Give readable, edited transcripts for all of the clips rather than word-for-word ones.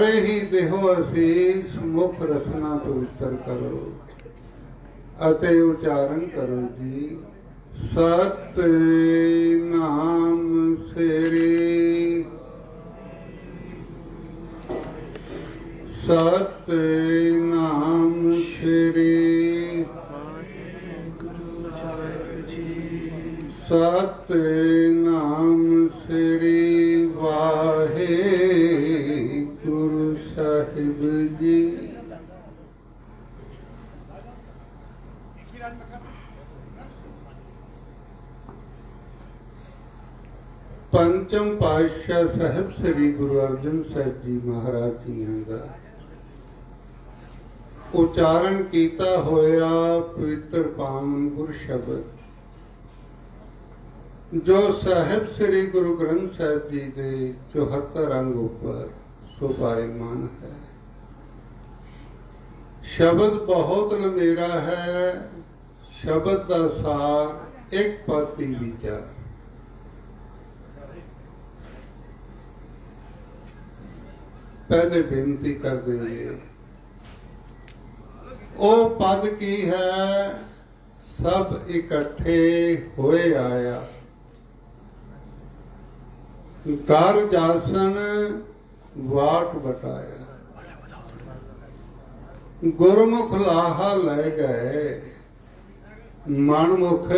सारे ही देहो असीस मुख रसना पवित्र करो अते उच्चारण करो जी। सतनाम श्री सतनाम श्री सतनाम श्री वाहे गुरु साहिब जी। पंचम पातशाह साहिब श्री गुरु अर्जन साहिब जी महाराज जी का उच्चारण किया होया पवित्र पावन गुर शब्द जो साहिब श्री गुरु ग्रंथ साहिब जी के 74 अंग ऊपर शोभायमान है। शब्द बहुत लंबेरा है। शब्द का सार एक पाती विचार। पहले बेनती कर देंगे ओ पद की है सब इकट्ठे होए आया कर जासन वाट बटाया गुरमुख लाहा ले गए मनमुख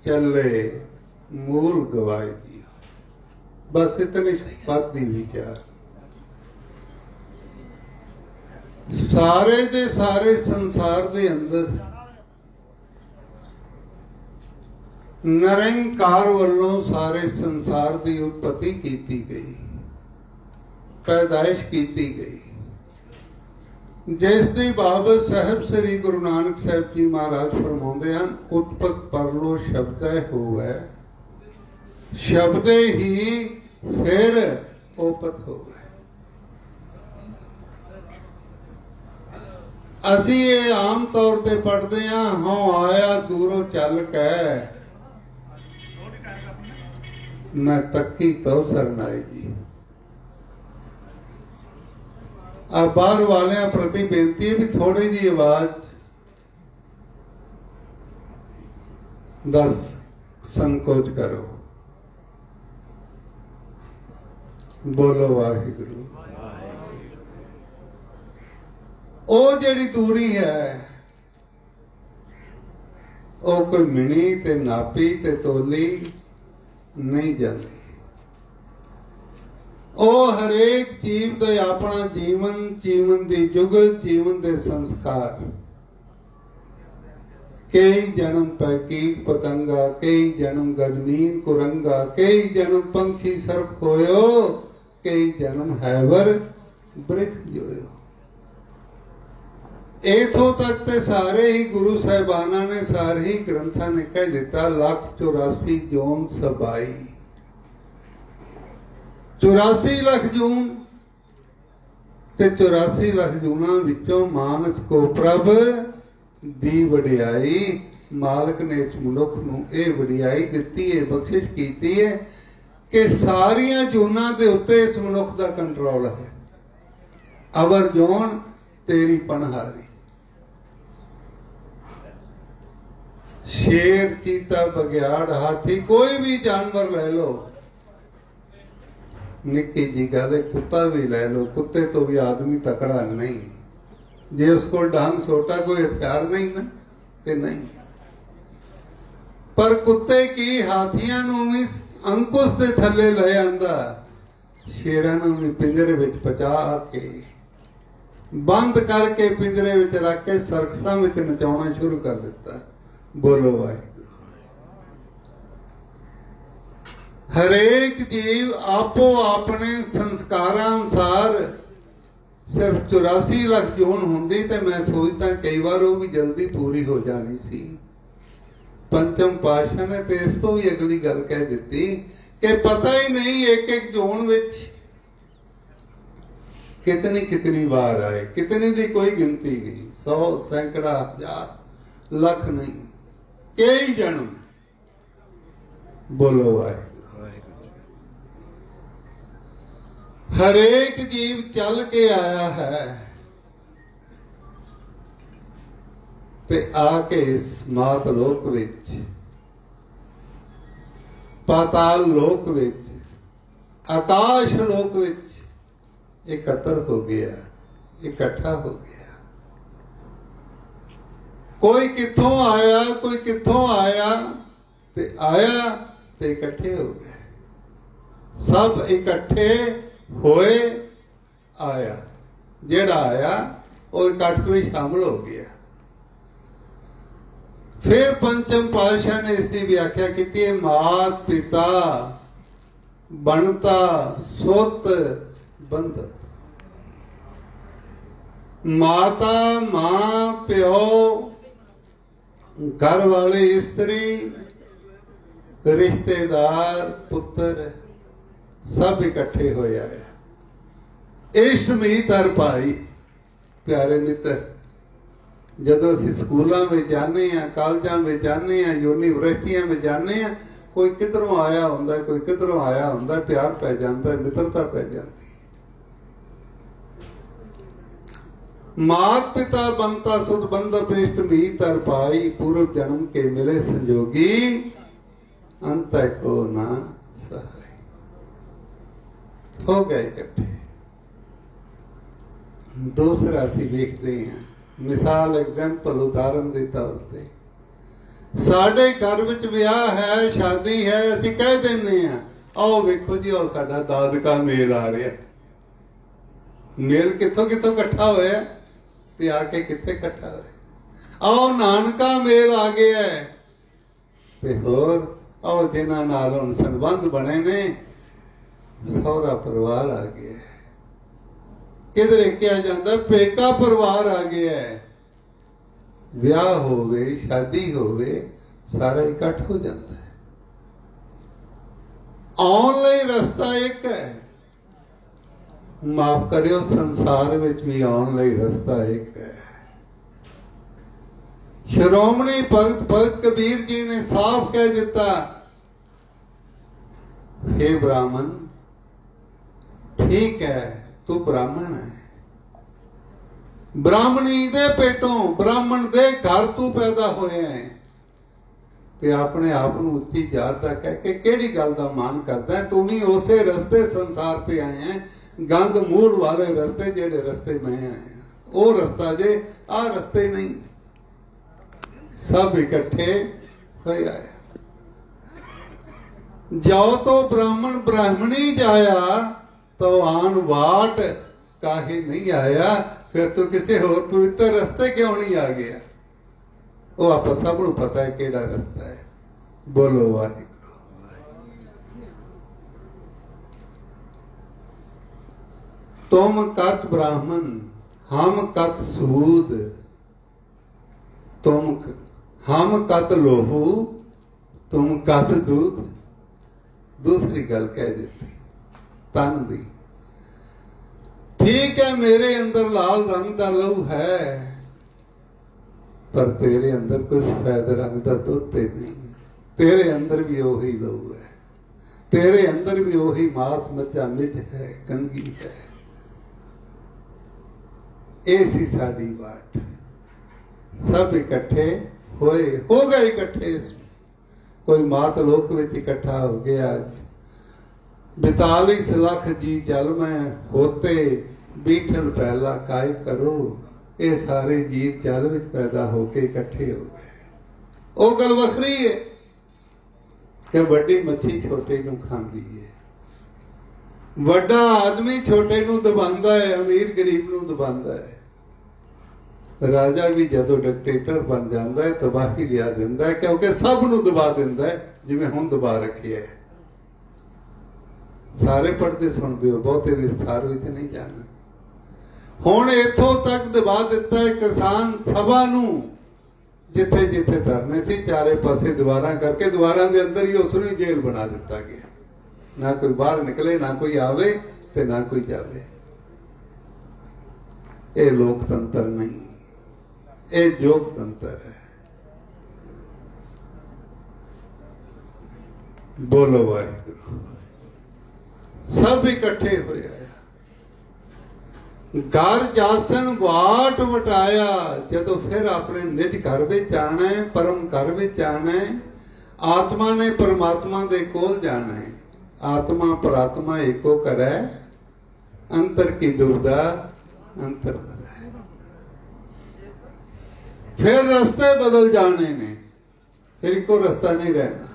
चले मूल गवाए दिया। बस इतने पद ही विचार। सारे दे सारे संसार दे अंदर निरंकार वालों सारे संसार की उत्पत्ति की गई, पैदाइश की गई। जिसकी बाबत साहिब श्री गुरु नानक साहिब जी महाराज फरमाते हैं उत्पत परलो शब्द होवे शब्द ही फिर ओपत होवे। असी ये आम तौर पर पढ़ते हैं हों आया दूरों चल के मैं तकी तो सरनाई जी। अब बाहर वाले प्रति बेनती है भी थोड़ी जी आवाज 10 संकोच करो। बोलो वाहिगुरु। ओ जिहड़ी दूरी है ओ कोई मिनी ते नापी ते तोली नहीं जाती। ओ हरेक जीव दे अपना जीवन जीवन दी जुगत जीवन दे संस्कार कई जन्म पैकीट पतंगा कई जन्म गजमीन कुरंगा कई जन्म पंखी सर्प होयो कई जन्म हैवर वृक्ष जोयो। इथों तक ते सारे ही गुरु साहिबाना ने सारे ही ग्रंथां ने कह दिता 184 जोन सबाई 84 लाख जून ते 84 लाख जूना विचों मानस को प्रभ दी वडियाई मालक ने इस मनुख नूं इह वडियाई दित्ती है बख्शिश कीती है कि सारियां जूनां दे उत्ते इस मनुख दा कंट्रोल है। अवर जोन तेरी पनहारी। शेर चीता बघियाड़ हाथी कोई भी जानवर ले लो निक्की जी गल कुत्ता भी ले लो कुत्ते तो भी आदमी तकड़ा नहीं जे उसको डांग सोटा कोई हथियार नहीं ना ते नहीं। पर कुत्ते की हाथियां नूं भी अंकुश दे थल्ले ले आंदा शेरां नूं भी पिंजरे विच पचा के बंद करके पिंजरे विच रख के सरकसां विच नचाउणा शुरू कर दिता। बोलो वाहिगुरू। हरेक जीव आपो अपने संस्कारां अनुसार सिर्फ 84 लाख जोन होंदी ते मैं सोचता कई बार वो भी जल्दी पूरी हो जानी सी। पंचम पातशाह ने ते इस तो भी अगली गल कह दी कि पता ही नहीं एक एक जोन विच कितनी कितनी बार आए कितनी दी कोई गिनती नहीं 100 सैकड़ा हजार लख नहीं कई जन्म। बोलो वाहिगुरू। हरेक जीव चल के आया है ते आके इस मात लोक विच, पाताल लोक विच, आकाश लोक विच एकत्र हो गया, इकट्ठा हो गया। कोई कित्थों आया, कोई कित्थों आया ते आया ते इकट्ठे हो गए। सब इकट्ठे होए आया, जेड़ा आया वो इकट्ठ में शामिल हो गया। फिर पंचम पातशाह ने इसकी व्याख्या की है, मात पिता बनता सुत बंधक। माता मां प्यो घर वाले स्त्री रिश्तेदार पुत्र सब इकट्ठे होए आए। इष्ट मीत हर भाई, प्यारे मित्र, जदों असीं स्कूलों में जाने हैं, कॉलेजों में जाने हैं, यूनिवर्सिटियां में जाने हैं, कोई किधरों आया हुंदा, कोई किधरों आया हुंदा, प्यार पै जाता, मित्रता पै जाती। मात पिता बनता सुध बंधप, इष्ट मीत हर भाई, पूर्व जन्म के मिले संजोगी, अंत को ना सहाय। हो गए इकट्ठे। दूसरा असीं वेखदे हैं, मिसाल एग्जाम्पल उदाहरण के तौर पर, साडे घर विच विआह है, शादी है, असीं कह दिंदे हैं, आओ वेखो जी आओ साडा दादका मेल आ रहा। मेल कित्थों कित्थों इकट्ठा होया ते आके कित्थे इकट्ठा होया। आओ नानका मेल आ गया है ते होर आओ जिन्हां नाल हुण संबंध बने ने, सौरा परिवार आ गया है। किधरे क्या जाता, पेका परिवार आ गया है। ब्याह होवे, शादी होवे, सारा इकट्ठ हो जाता है। ऑनलाइन रास्ता एक है, माफ करियो, संसार विच भी ऑनलाइन रास्ता एक है। श्रोमणी भगत कबीर जी ने साफ कह दिता, हे ब्राह्मण, ठीक है तू ब्राह्मण है, ब्राह्मणी दे पेटों, ब्राह्मण दे घर तू पैदा होया है, ते अपने आप नूं उच्ची जात दा कह के केड़ी गल दा मान करदा है? तू भी उसे रस्ते संसार ते आए हैं, गंद मूल वाले रस्ते, जेड़े रस्ते मैं आया वो रस्ता जे, आ रस्ते नहीं। सब इकट्ठे होए आए। जाओ तो ब्राह्मण ब्राह्मणी जाया, तो आन वाट काहे नहीं आया। फिर तो किसी होर पवित्र रस्ते क्यों नहीं आ गया? वो आप सब नूं पता है केड़ा रस्ता है। बोलो वाहिगुरू। तुम कत ब्राह्मण, हम कत सूद, हम कत लोहू, तुम कत दूध। दूसरी गल कह देती तन दी। ठीक है, मेरे अंदर लाल रंग का लहू है, पर तेरे अंदर कोई सफेद रंग का दुध नहीं। तेरे अंदर भी वही लहू है, तेरे अंदर भी वही मास मज्जा मिज है, गंदगी है। ऐसी साड़ी बाट। सब इकट्ठे होए, हो गए इकट्ठे। कोई मात लोक में इकट्ठा हो गया। 42 लाख जी जल में होते, बीठल पहला काय करो। ये सारे जीव जल में पैदा होके इकट्ठे हो गए। वो गल वखरी है कि वड्डी मच्छी छोटे नूं खांदी है, वड्डा आदमी छोटे नूं दबांदा है, अमीर गरीब नूं दबांदा है। राजा भी जदों डिक्टेटर बन जाता है तबाही लिया दिंदा है, क्योंकि सब नूं दबा दिंदा है, जिवें हुण दबा रखी है। सारे पढ़ते सुनते हो, बहुते विस्तार विच नहीं जाना। हुण इत्थों तक दबा दिता है किसान सभा नूं, जिथे जिथे धरने सी चारे पासे दीवारां करके, दीवारां दे अंदर ही उसनूं जेल बना दिता गया। ना कोई बाहर निकले, ना कोई आवे ते ना कोई जावे। ये लोकतंत्र नहीं, ये जोगतंत्र है। बोलो वाहिगुरू। सब इकट्ठे हो आया। घर जासन वाट वटाया, जदों फिर अपने निज घर विच आना है, परम घर विच आना है, आत्मा ने परमात्मा दे कोल जाना है। आत्मा परात्मा एको करे, अंतर की दुविधा अंतर करे। फिर रास्ते बदल जाने ने, फिर एको रास्ता नहीं रहना।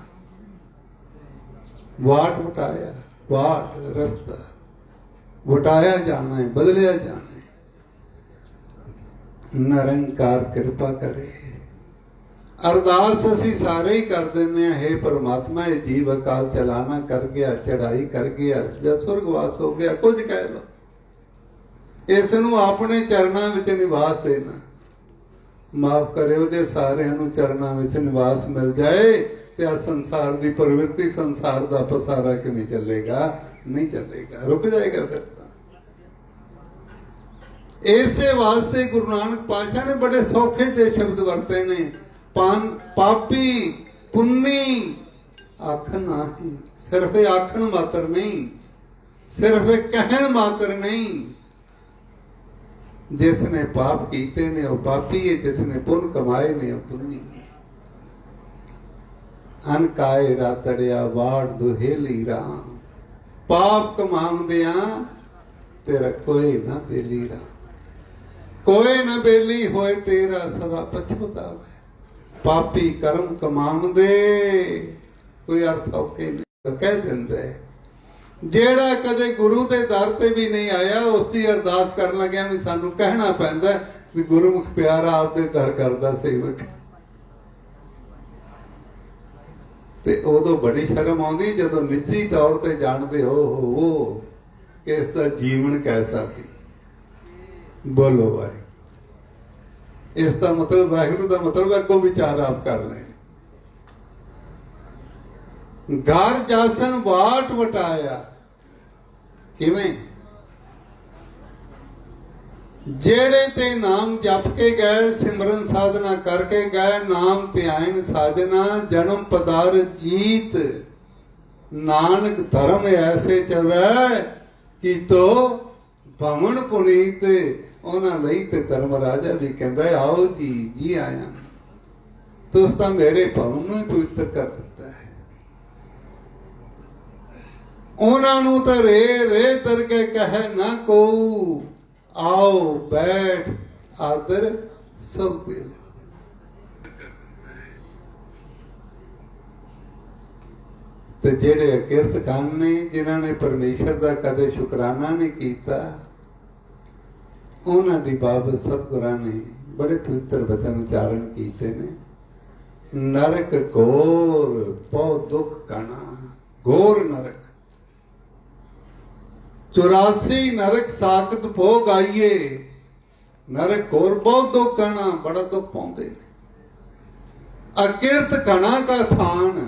वाट वटाया, वाट रास्ता वटाया जाना है, बदलिया जाना है। निरंकार कृपा करे। अरदास असी सारे ही कर देने, हे परमात्मा ये जीव अकाल चलाना कर गया, चढ़ाई कर गया, या स्वर्गवास हो गया, कुछ कह लो, इसनू अपने चरणों विच निवास देना। माफ करियो जे सारिਆਂ ਨੂੰ चरणों विच निवास मिल जाए तो आ संसार की प्रवृत्ति, संसार का पसारा किवें चलेगा? नहीं चलेगा, रुक जाएगा फिर। इसे वास्ते गुरु नानक पातशाह ने बड़े सौखे दे शब्द वरते ने, पापी पुन्नी आखन नाही। सिर्फ आखन मात्र नहीं, सिर्फ कहन मात्र नहीं। जिसने पाप कीते ने वह पापी है, जिसने पुण्य कमाए ने वह पुन्नी है। अनकाए रातड़िया वाड़ दुहेली राम, पाप कमावदिया तेरा कोई ना बेली राम। कोई न बेली होए तेरा सदा पछतावे। पापी कर्म कमावदे कोई अर्थ औखे नहीं कह दिंदा है। जेड़ा कदे गुरु के दर ते भी नहीं आया, उसकी अरदास कर लग्या भी सानू कहना पैंदा भी गुरुमुख प्यारा आपदे दर करदा सेवक। ते उदों बड़ी शर्म आउंदी जदों निजी तौर ते जानदे हो कि इसका जीवन कैसा सी। बोलो भाई, इसका मतलब वाहिगुरू का मतलब अगों विचार आप कर लें। घर जासन वाट वटाया, किवें? जेड़े ते नाम जप के गए, सिमरन साधना करके गए, नाम ध्यान साधना, जन्म पदार जीत, नानक धर्म ऐसे चवै कि तो भवन पुनीत। उन्हां लई ते धर्म राजा भी कहंदा आओ जी जी आया। तो उसका मेरे भवन नूं पवित्र कर दिता है। उन्हां नूं तां रे रे करके कहे ना को, आओ बैठ आदर सब दे। ते जेड़े अकिरत खान ने, जिन्हां ने परमेश्वर दा कदे शुकराना नहीं कीता, उन्हां दी बाबत सतगुरां ने बड़े पवित्र वचन उच्चारण कीते ने। नरक घोर बहुत दुख काना, घोर नरक 84 नरक साकत भोग आइए। नरक घोर बहुत दुख काना, बड़ा दुख पाउंदे ने। अकिरत घना का थान,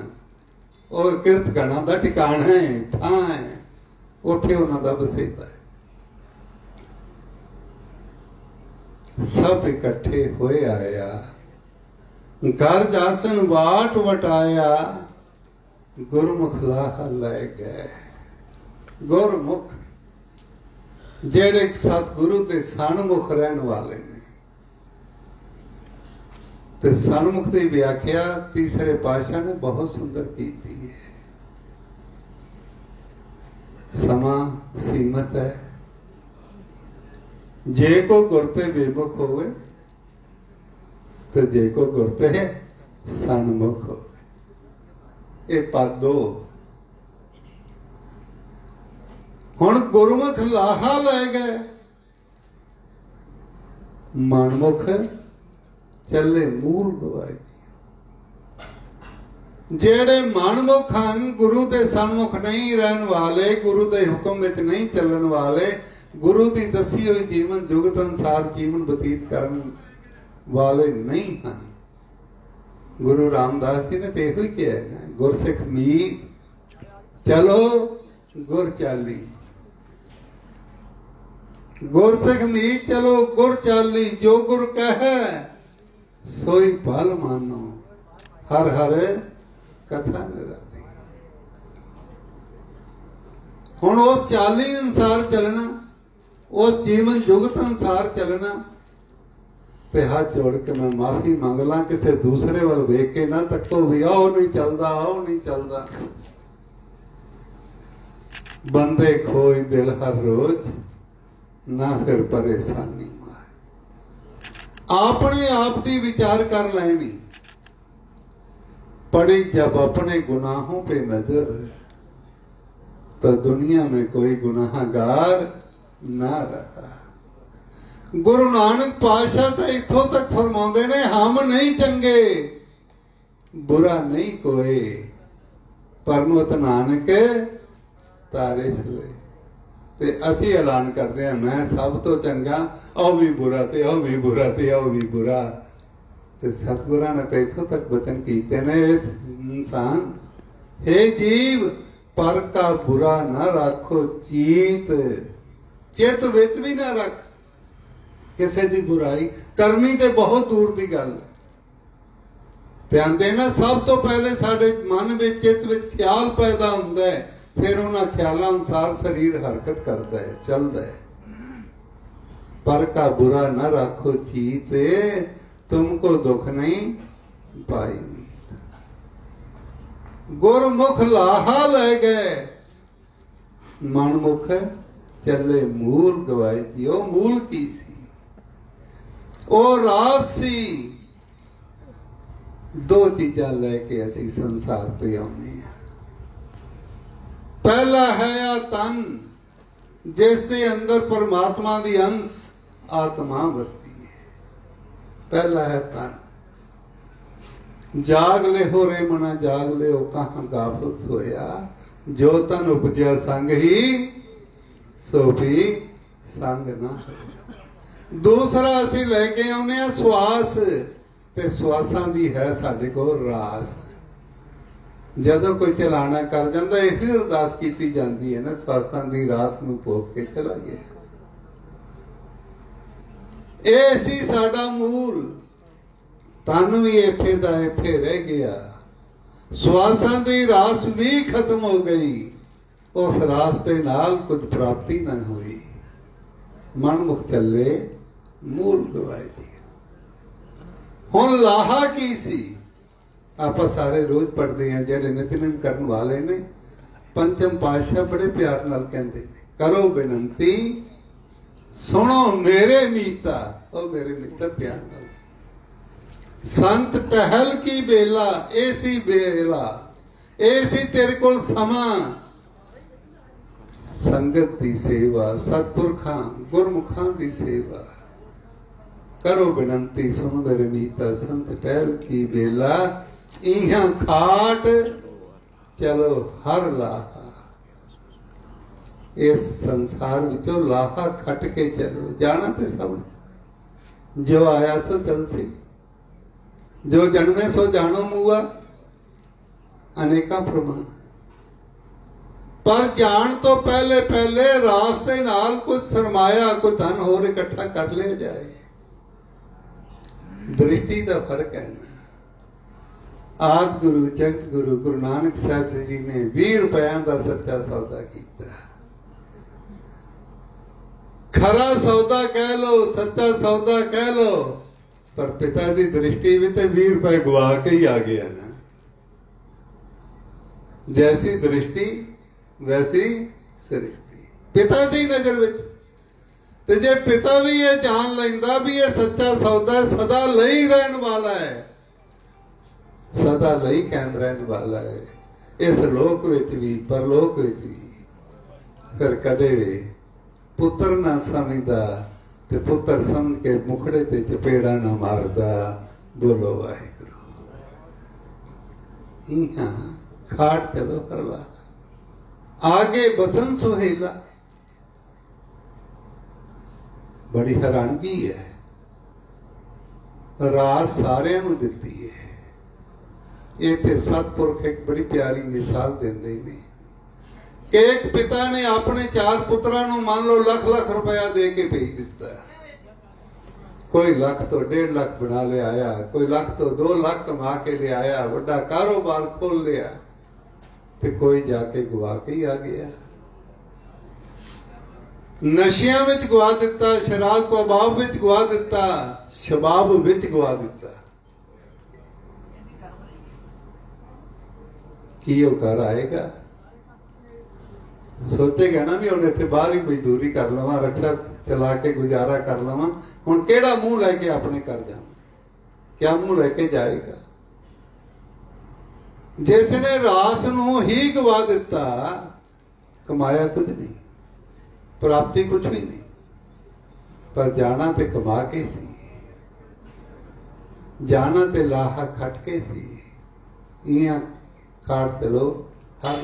ਉਹ ਕਿਰਤ ਗਣਾ ਦਾ ਟਿਕਾਣਾ ਹੈ, ਥਾਂ ਹੈ, ਉੱਥੇ ਉਹਨਾਂ ਦਾ ਵਸੇਬਾ ਹੈ। ਸਭ ਇਕੱਠੇ ਹੋਏ ਆਇਆ, ਘਰ ਜਾਸਨ ਵਾਟ ਵਟਾਇਆ, ਗੁਰਮੁਖ ਲਾਹ ਲੈ ਗਏ। ਗੁਰਮੁਖ ਜਿਹੜੇ ਸਤਿਗੁਰੂ ਦੇ ਸਨਮੁਖ ਰਹਿਣ ਵਾਲੇ ਨੇ। ਤੇ ਸਨਮੁਖ ਦੀ ਵਿਆਖਿਆ ਤੀਸਰੇ ਪਾਤਸ਼ਾਹ ਨੇ ਬਹੁਤ ਸੁੰਦਰ ਕੀਤੀ ਹੈ। ਸਮਾਂ ਸੀਮਤ ਹੈ। ਜੇ ਕੋ ਗੁਰ ਤੇ ਬੇਮੁਖ ਹੋਵੇ ਤੇ ਜੇ ਕੋ ਗੁਰ ਤੇ ਸਨਮੁਖ ਹੋਵੇ। ਇਹ ਪਾਦੋ ਹੁਣ ਗੁਰਮੁਖ ਲਾਹਾ ਲੈ ਗਏ, ਮਨਮੁਖ ਚੱਲੇ ਮੂਲ ਗਵਾਏ। ਜਿਹੜੇ ਮਨਮੁਖ ਹਨ, ਗੁਰੂ ਦੇ ਸਨਮੁਖ ਨਹੀਂ ਰਹਿਣ ਵਾਲੇ, ਗੁਰੂ ਦੇ ਹੁਕਮ ਵਿੱਚ ਨਹੀਂ ਚੱਲਣ ਵਾਲੇ, ਗੁਰੂ ਦੀ ਦੱਸੀ ਹੋਈ ਜੀਵਨ ਜੁਗਤ ਅਨੁਸਾਰ ਜੀਵਨ ਬਤੀਤ ਕਰਨ ਵਾਲੇ ਨਹੀਂ ਹਨ। ਗੁਰੂ ਰਾਮਦਾਸ ਜੀ ਨੇ ਤੇ ਇਹੋ ਹੀ ਕਿਹਾ ਨਾ, ਗੁਰਸਿੱਖ ਮੀਤ ਚਲੋ ਗੁਰ ਚਾਲੀ। ਗੁਰਸਿੱਖ ਮੀਤ ਚਲੋ ਗੁਰ ਚਾਲੀ, ਜੋ ਗੁਰ ਕਹੈ सोई भल मानो, हर हर कथा निराली। हुण उस चाली अनुसार चलना। उस जीवन जुगत अनुसार चलना। ते हाथ जोड़ के मैं माफी मंग ला, किसी दूसरे वाल वेख के ना तको भी आओ नहीं चलता, आओ नहीं चलता। बंदे खोई दिल हर रोज, ना फिर परेशानी मार। अपने आप की विचार कर लेनी। पड़ी जब अपने गुनाहों पे नजर, तो दुनिया में कोई गुनाहगार ना रहा। गुरु नानक पातशाह तो इथों तक फरमाते ने, हम नहीं चंगे बुरा नहीं कोई, परमत नानक तारे सवे। ते असी ऐलान करते हैं मैं सब तो चंगा, औ भी बुरा ते औ भी बुरा ते औ भी बुरा। ते सतगुरां ने तो इथों तक वचन कीते ने, इस इंसान हे जीव पर का बुरा ना रखो चीत, चित विच भी ना रख किसी की बुराई करनी। तो बहुत दूर की गल। ध्यान देना, सब तो पहले साडे मन में चित में ख्याल पैदा होंदा है, फिर उन्हां ख्यालों अनुसार शरीर हरकत करता है, चलता है। पर का बुरा न रखो चीत, तुमको दुख नहीं पाई। गुरमुख लाहा ले गए, मनमुख चले मूल गवाए थी। वो मूल की सी, वो राज सी। दो चीजा लैके असी संसार पे आने। पहला है आ तन, जिसके अंदर परमात्मा की अंश आत्मा बसती है। पहला है तन। जाग ले हो रे मना जाग ले, हो कहाँ गाफल सोया, जो तन उपजया संग ही सो भी संग ना होया। दूसरा असी लैके आने श्वास, ते श्वासां दी है साडे कोल रास। जदों कोई चलाना कर जाता, यही अरदास की जाती है ना, श्वासां दी रास नूं भोग के चला गया। ये सी साडा मूल। तन भी इत्थे दा इत्थे रह गया, श्वासां दी रास भी खत्म हो गई। उस रास दे नाल कुछ प्राप्ति न हुई। मन मुख चले मूल गवाए थी। हुण लाहा की सी, आप सारे रोज पढ़ते हैं, जेडे नितनेम करन वाले ने। पंचम पातशाह बड़े प्यार नाल कहते हैं, करो बेनती सुनो मेरे मीता। ओ मेरे मित्र ध्यान नाल, संत टहल की बेला, ऐसी बेला ऐसी तेरे कोल समा। संगत की सेवा, सतपुरखां गुरमुखां की सेवा। करो बिनती सुन मेरे मीता, संत टहल की बेला, इहां खाट चलो हर लाहा। इस संसार विचों लाहा खट के चलो। जाना ते सब, जो आया सो चल सी, जो जन्मे सो जानो मुआ। अनेका प्रमाण। पर जान तो पहले पहले रास्ते नाल कुछ सरमाया, कुछ धन होर इकट्ठा कर लिया जाए। दृष्टि का फर्क है ना। आदि गुरु जगत गुरु गुरु नानक साहब जी ने 20 रुपया का सच्चा सौदा किया। खरा सौदा कह लो, सच्चा सौदा कह लो, पर पिता की दृष्टि भी तो 20 रुपए गवा के ही आ गया ना। जैसी दृष्टि वैसी सृष्टि। पिता की नजर में ते जे पिता भी ये जान लेंदा भी ये सच्चा सौदा सदा लई रहन वाला है, सदा लई कायम रहन वाला है, इस लोक विच भी परलोक विच भी, फिर कदे पुत्र ना समझदा ते पुत्र समझ के मुखड़े ते चपेड़ा ना मारदा। बोलो वाहिगुरू। इहां खाट चलो करला, आगे बसन सुहेला। बड़ी हैरानगी है, रास सारे नूं दित्ती है। इत्थे सतपुरख एक बड़ी प्यारी मिसाल देंदे ने कि एक पिता ने अपने 4 पुत्रां नूं मान लो लाख लाख रुपया दे के भेज दिता। कोई लाख तो 1.5 लाख बना ले आया, कोई लाख तो 2 लाख कमा के ले आया, बड़ा कारोबार खोल लिया, तो कोई जाके गवा के ही आ गया। नशियां विच गवा दिता, शराब कबाब विच गवा दिता, शबाब विच गवा दिता। की वो घर आएगा? सोचेगा ना भी हम इतने बाहर ही मजदूरी कर लवा, रक्षा चला के गुजारा कर लवा, हुण केड़ा मुंह लैके अपने घर जावां? क्या मुंह लैके जाएगा? जिसने रास नूं ही गवा दिता, कमाया कुछ नहीं, प्राप्ति कुछ भी नहीं, पर जाना ते कमा के सी, जाना ते लाहा खट के सी। इयां काट चलो हर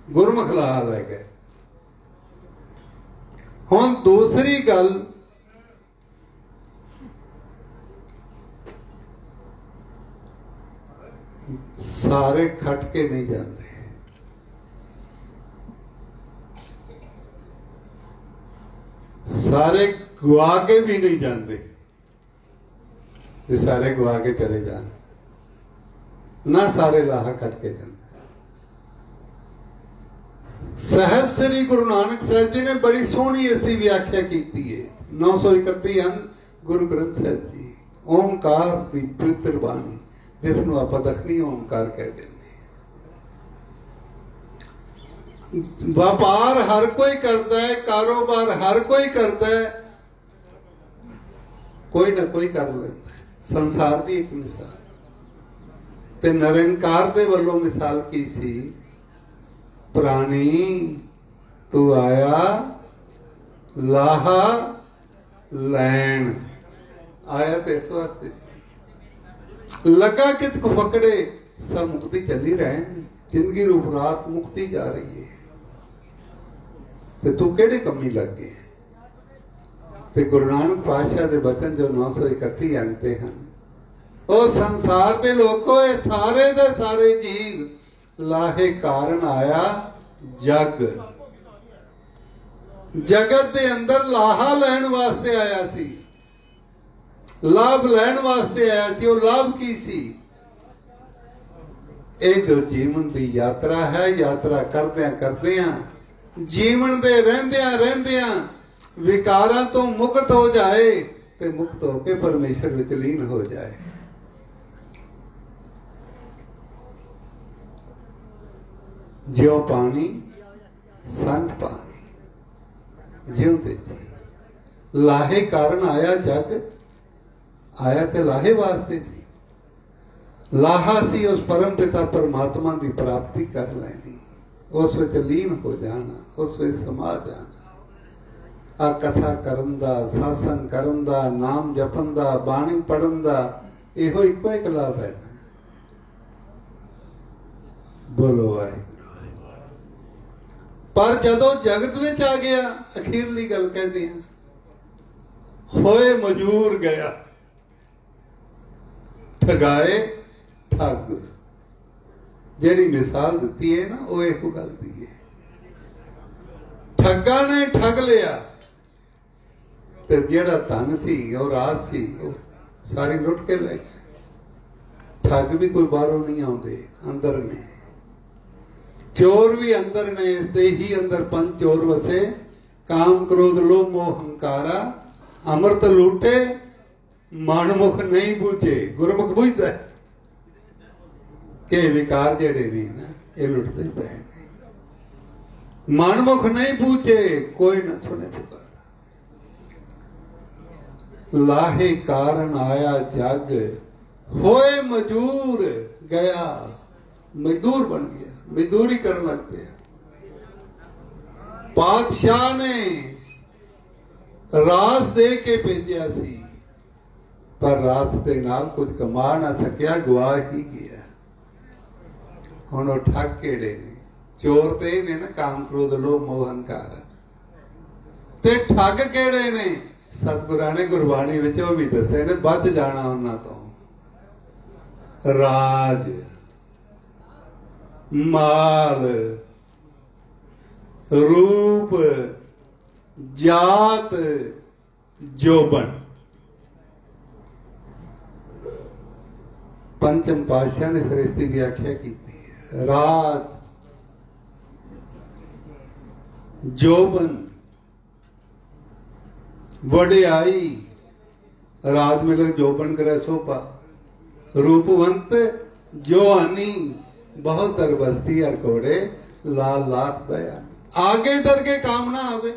गुरमुख लाहा लै गए। हुण दूसरी गल, सारे खट के नहीं जाते, सारे गुआ के भी नहीं जाते। सारे गुआ के चले जान ना, सारे लाहा खट के जाते। साहब श्री गुरु नानक साहब जी ने बड़ी सोहनी इसकी व्याख्या की है। 931 अंग गुरु ग्रंथ साहब जी, ओमकार की पवित्र बाणी, जिसनों आप दखनी ओमकार कहते हैं। व्यापार हर कोई करता है, कारोबार हर कोई करता है, कोई ना कोई कर लेता है। संसार की एक मिसाल ते निरंकार दे वल्लों मिसाल की सी, प्राणी तू आया लाहा लैन। आया तो इस वास्ते लगा कित को पकड़े, सब मुक्ति चली रहन, जिंदगी रूप रात मुक्ति जा रही है, तो तू केड़े कमी लग गए? ते गुरु नानक पातशाह दे बचन जो 931 अंते हैं, ओ संसार दे लोगो, ये सारे दे सारे जीव लाहे कारण आया जग, जगत दे अंदर लाहा लैन वास्ते आया सी, लाभ लैन वास्ते आया सी। वो लाभ की सी? ये जो जीवन की यात्रा है, यात्रा करदे करदे जीवन दे रहंदियां रहंदियां विकारां तो मुक्त हो जाए, ते मुक्त होके परमेश्वर विच लीन हो जाए। ज्यों पानी संत पानी, ज्यों ते जी लाहे कारण आया जग, आया ते लाहे वास्ते सी। लाहा सी उस परम पिता परमात्मा की प्राप्ति कर लैनी, उस विच लीन हो जाना, उस विच समा जाना। आ कथा करन दा, सत्संग करन दा, नाम जपन दा, बाणी पढ़न दा, इहो इको एक लाभ है ना। बोलो वाहिगुरू। पर जदों जगत विच आ गया, अखीरली गल कहते हैं, होए मजूर गया, ठगाए ठग। जेड़ी मिसाल दी है ना, वो एक गल दी है। ठगा ने ठग लिया, ते जेड़ा धन सी और राज सी, वो सारी लुट के ले गए। ठग भी कोई बाहरों नहीं आते, अंदर ने। चोर भी अंदर ने, इसके ही अंदर पंच चोर वसे, काम क्रोध लोभ मोह हंकारा, अमृत लूटे मनमुख नहीं बूझे। गुरमुख बुझता है कि विकार जेड़े नहीं ना, ये लुटते पे। मनमुख नहीं बूझे, कोई ना सुने पुकार। लाहे कारण आया जग, होए मजूर गया, मजदूर बन गया, मजदूरी करने लग गया। पातशाह ने रास दे के भेजा सी, पर रास दे नाल कुछ कमा ना सकिया, गवा ही गया। हुण वो ठग केड़े ने? चोर ते ने ना, काम क्रोध लोभ मोह हंकार। ते ठग केड़े ने? सतगुरां ने गुरबाणी विच वो भी दस्से ने, बच जाना उन्हां तो। राज माल रूप जात जोबन। पंचम पातशाह ने फिर इसकी व्याख्या की, राज जोबन वडियाई राज मिलक जोबन करे सोपा रूपवंत जो हनी बहुत दरबस्ती हर कोड़े लाल लाख बयान आगे दर के काम ना आवे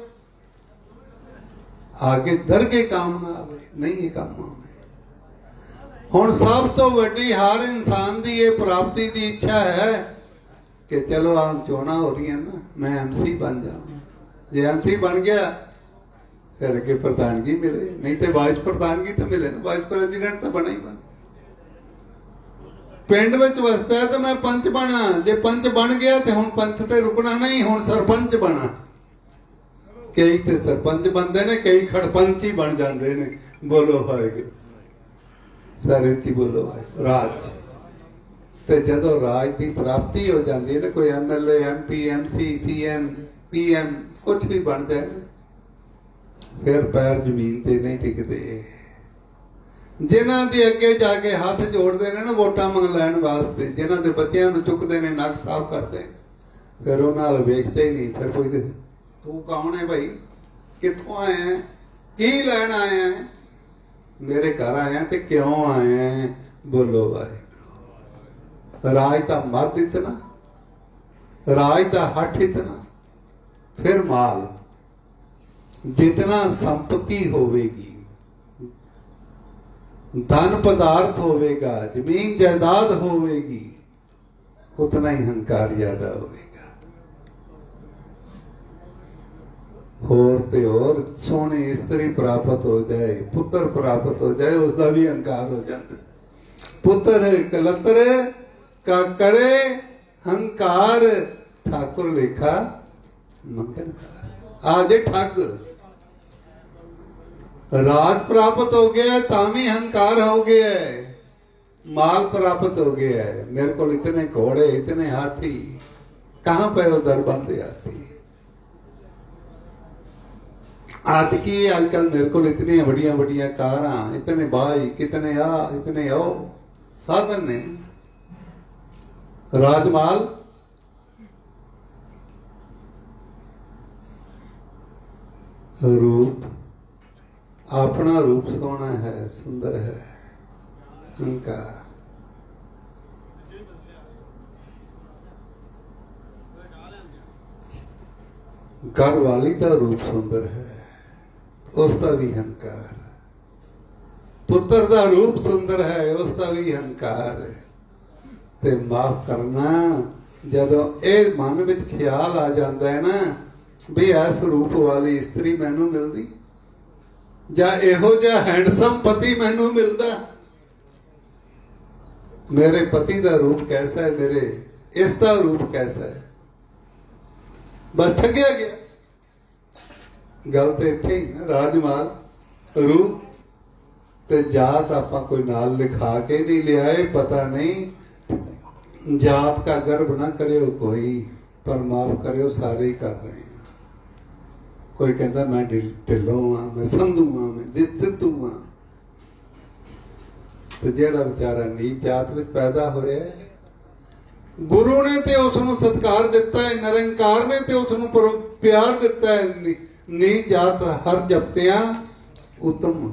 आगे दर के काम ना आवे नहीं ये काम आवे हुण सब तो वड्डी हर इंसान की ये प्राप्ति की इच्छा है कि चलो आ चोणा हो रही है ना मैं MC बन जाऊं जे MC बन गया फिर अगे प्रधानगी मिले नहीं तो वाइस प्रधानगी तो मिले ना वाइस प्रेसिडेंट तो बना ही बना पिंड विच वसदा है तो मैं पंच बना जे पंच बन गया तो हुण पंच ते रुकना नहीं हुण सरपंच बना कई तो सरपंच बनते ने कई खड़पंच ही बन जाते ने बोलो वाहिगुरू सारे की बोलो भाई राज ते जदों राज की प्राप्ति हो जाती है ना कोई MLA MP MC CM PM कुछ भी बन जाए फिर पैर जमीन ते नहीं टिकते जिन्हां दे अगे जाके हाथ जोड़ते हैं ना वोटां मंग लैण वास्ते जिन्हां दे बच्चियां नूं चुकते ने नक साफ करते फिर उन्हां नाल वेखते ही नहीं फिर कोई तू कौन है भाई कित्थों आया है की लैण आया है मेरे घर आया ते क्यों आया है बोलो भाई राज दा मद इतना राज दा हठ इतना फिर माल जितना संपत्ति होवेगी धन पदार्थ होवेगा जमीन जायदाद होवेगी उतना ही हंकार ज्यादा होवेगा होर ते और सोहनी स्त्री प्राप्त हो जाए पुत्र प्राप्त हो जाए उसका भी हंकार हो जाता पुत्र कलत्र का करे हंकार ठाकुर लेखा मंगनहार आजे ठग राज प्राप्त हो गया तामी हंकार हो गया है माल प्राप्त हो गया है मेरे को इतने घोड़े इतने हाथी कहां पे उधर बंदे हाथी आज की आजकल मेरे को इतनी बड़िया बड़िया कारा इतने भाई कितने इतने आओ साधन ने राजमाल रूप अपना रूप सोना है सुंदर है उनका घर वाली का रूप सुंदर है उसका भी हंकार पुत्र का रूप सुंदर है उसका भी हंकार है ते माफ करना जदों ये मन में ख्याल आ जाता है ना भी इस रूप वाली स्त्री मैनू मिलती ਜਾਂ ਇਹੋ ਜਿਹਾ हैंडसम पति मैनू मिलता मेरे पति का रूप कैसा है मेरे इसका रूप कैसा है बस ठगिया गया गल तो इत्थे ही ना राजमाल रूप ते जात आपां कोई नाल लिखा के नहीं लियाए पता नहीं जात का गर्व ना करियो कोई पर माफ करियो सारे ही कर रहे हैं कोई कहता मैं ढिलों हाँ मैं संधू हाँ मैं सिद्धू हाँ तो जेड़ा बेचारा नीच जात में पैदा होया गुरु ने ते उसनूं सत्कार दिता है निरंकार ने ते उसनूं प्यार दिता है नीच जात हर जपतियां उत्तम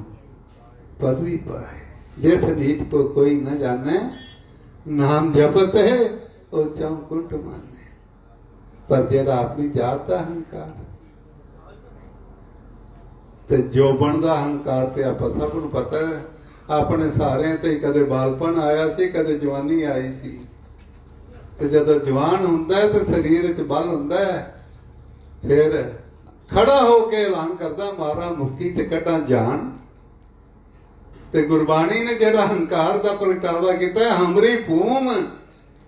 पदवी पाए जिस नीच को कोई न जाने नाम जपत है वो चौकुंठ माने पर जेड़ा अपनी जात का अहंकार ते जोबन का हंकार ते आप सब नूं पता है अपने सारे ते कदे बालपन आया सी कदे जवानी आई सी ते जदों जवान हुंदा है तो शरीर च बल हुंदा है फिर खड़ा होके ऐलान करदा मारा मुक्की ते कड्डां जान ते गुरबाणी ने जेड़ा हंकार दा प्रगटावा कीता हमरी भूम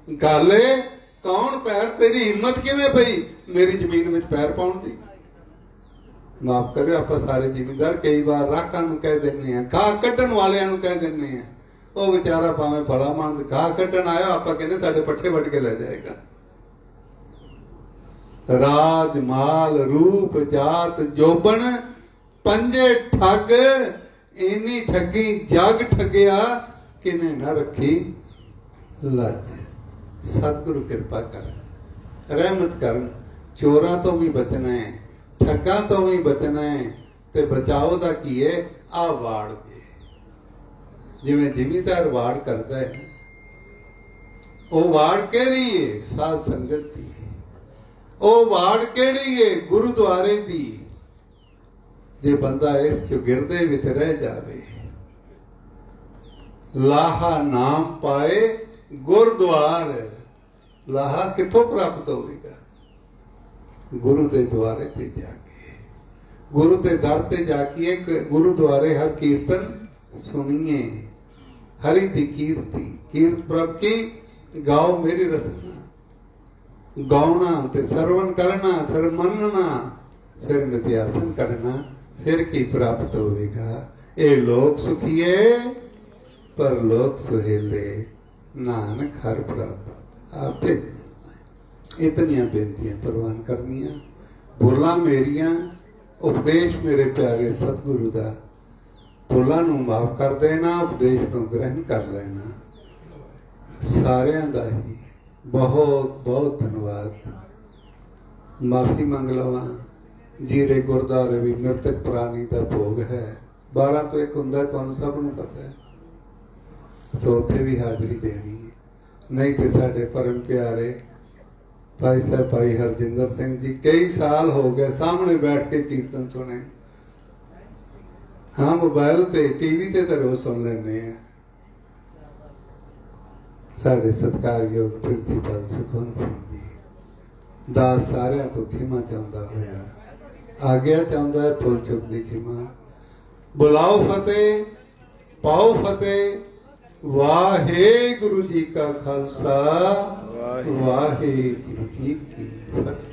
गाले कौन पैर तेरी हिम्मत किवें पई मेरी जमीन में पैर पाउण दी माफ करो आप सारे जिमीदार कई बार राखा कह देने घाह कट्टन वाले कह देने वो बेचारा भावे भला मान घाह कट्टन आया आप कहते साढ़े पट्ठे वट के ले जाएगा राज माल रूप जात जोबन पंजे ठग इन्नी ठगी जग ठगिया किने न रखी लज सतगुरु कृपा कर रहमत कर चोरां तो भी बचना है ठगा तो भी बचना है ਤੇ ਬਚਾਓ ਦਾ ਕੀ ਹੈ? ਆ ਵਾੜ ਦੇ, ਜਿਵੇਂ ਜ਼ਿਮੀਦਾਰ ਵਾੜ ਕਰਦਾ ਹੈ, ਉਹ ਵਾੜ ਕਿਹੜੀ ਹੈ? ਸਾਧ ਸੰਗਤ ਦੀ। ਉਹ ਵਾੜ ਕਿਹੜੀ ਹੈ? ਗੁਰਦੁਆਰੇ ਦੀ। ਜੇ ਬੰਦਾ ਇਸ ਚੁਗਿਰਦੇ ਵਿੱਚ ਰਹਿ ਜਾਵੇ, ਲਾਹਾ ਨਾਮ ਪਾਏ ਗੁਰਦੁਆਰ। ਲਾਹਾ ਕਿੱਥੋਂ ਪ੍ਰਾਪਤ ਹੋਵੇਗਾ? ਗੁਰੂ ਦੇ ਦੁਆਰੇ ਤੇ ਜਾ ਕੇ, ਗੁਰੂ ਦੇ ਦਰ ਤੇ ਜਾ ਕੇ ਇੱਕ ਗੁਰਦੁਆਰੇ ਹਰ ਕੀਰਤਨ ਸੁਣੀਏ, ਹਰੀ ਦੀ ਕੀਰਤੀ, ਕੀਰਤ ਪ੍ਰਭ ਕੀ ਗਾਓ ਮੇਰੀ ਰਸਨਾ। ਗਾਉਣਾ ਤੇ ਸਰਵਣ ਕਰਨਾ, ਫਿਰ ਮੰਨਣਾ, ਫਿਰ ਨਿਤਿਆਸਨ ਕਰਨਾ, ਫਿਰ ਕੀ ਪ੍ਰਾਪਤ ਹੋਵੇਗਾ? ਇਹ ਲੋਕ ਸੁਖੀਏ ਪਰ ਲੋਕ ਸੁਹੇਲੇ, ਨਾਨਕ ਹਰ ਪ੍ਰਭ ਆਪੇ। ਇਤਨੀਆਂ ਬੇਨਤੀਆਂ ਪ੍ਰਵਾਨ ਕਰਨੀਆਂ, ਭੁੱਲਾਂ ਮੇਰੀਆਂ, ਉਪਦੇਸ਼ ਮੇਰੇ ਪਿਆਰੇ ਸਤਿਗੁਰੂ ਦਾ। ਭੁੱਲਾਂ ਨੂੰ ਮਾਫ ਕਰ ਦੇਣਾ, ਉਪਦੇਸ਼ ਨੂੰ ਗ੍ਰਹਿਣ ਕਰ ਲੈਣਾ। ਸਾਰਿਆਂ ਦਾ ਹੀ ਬਹੁਤ ਬਹੁਤ ਧੰਨਵਾਦ। ਮਾਫੀ ਮੰਗ ਲਵਾਂ। ਜੀਰੇ ਗੁਰਦੁਆਰੇ ਵੀ ਮ੍ਰਿਤਕ ਪ੍ਰਾਣੀ ਦਾ ਭੋਗ ਹੈ, 12 ਤੋਂ 1 ਹੁੰਦਾ, ਤੁਹਾਨੂੰ ਸਭ ਨੂੰ ਪਤਾ ਹੈ। ਸੋ ਉੱਥੇ ਵੀ ਹਾਜ਼ਰੀ ਦੇਣੀ ਹੈ। ਨਹੀਂ ਤੇ ਸਾਡੇ ਪਰਮ ਪਿਆਰੇ ਭਾਈ ਸਾਹਿਬ ਭਾਈ ਹਰਜਿੰਦਰ ਸਿੰਘ ਜੀ ਕਈ ਸਾਲ ਹੋ ਗਏ ਸਾਹਮਣੇ ਬੈਠ ਕੇ ਕੀਰਤਨ ਸੁਣੇ। ਹਾਂ, ਮੋਬਾਈਲ ਤੇ ਟੀਵੀ ਤੇ ਤਾਂ ਰੋਜ਼ ਸੁਣ ਲੈਂਦੇ ਆ। ਸਾਡੇ ਸਤਿਕਾਰਯੋਗ ਪ੍ਰਿੰਸੀਪਲ ਸੁਖਵੰਤ ਸਿੰਘ ਜੀ ਦਾ ਸਾਰਿਆਂ ਤੋਂ ਖਿਮਾ ਚਾਹੁੰਦਾ ਹੋਇਆ, ਆਗਿਆ ਚਾਹੁੰਦਾ ਹੈ, ਭੁੱਲ ਚੁੱਕ ਦੀ ਖਿਮਾ। ਬੁਲਾਓ ਫਤਿਹ, ਪਾਓ ਫਤਿਹ। ਵਾਹਿਗੁਰੂ ਜੀ ਕਾ ਖਾਲਸਾ, ਵਾਹਿਗੁਰੂ ਜੀ ਕੀ ਫਤਿਹ।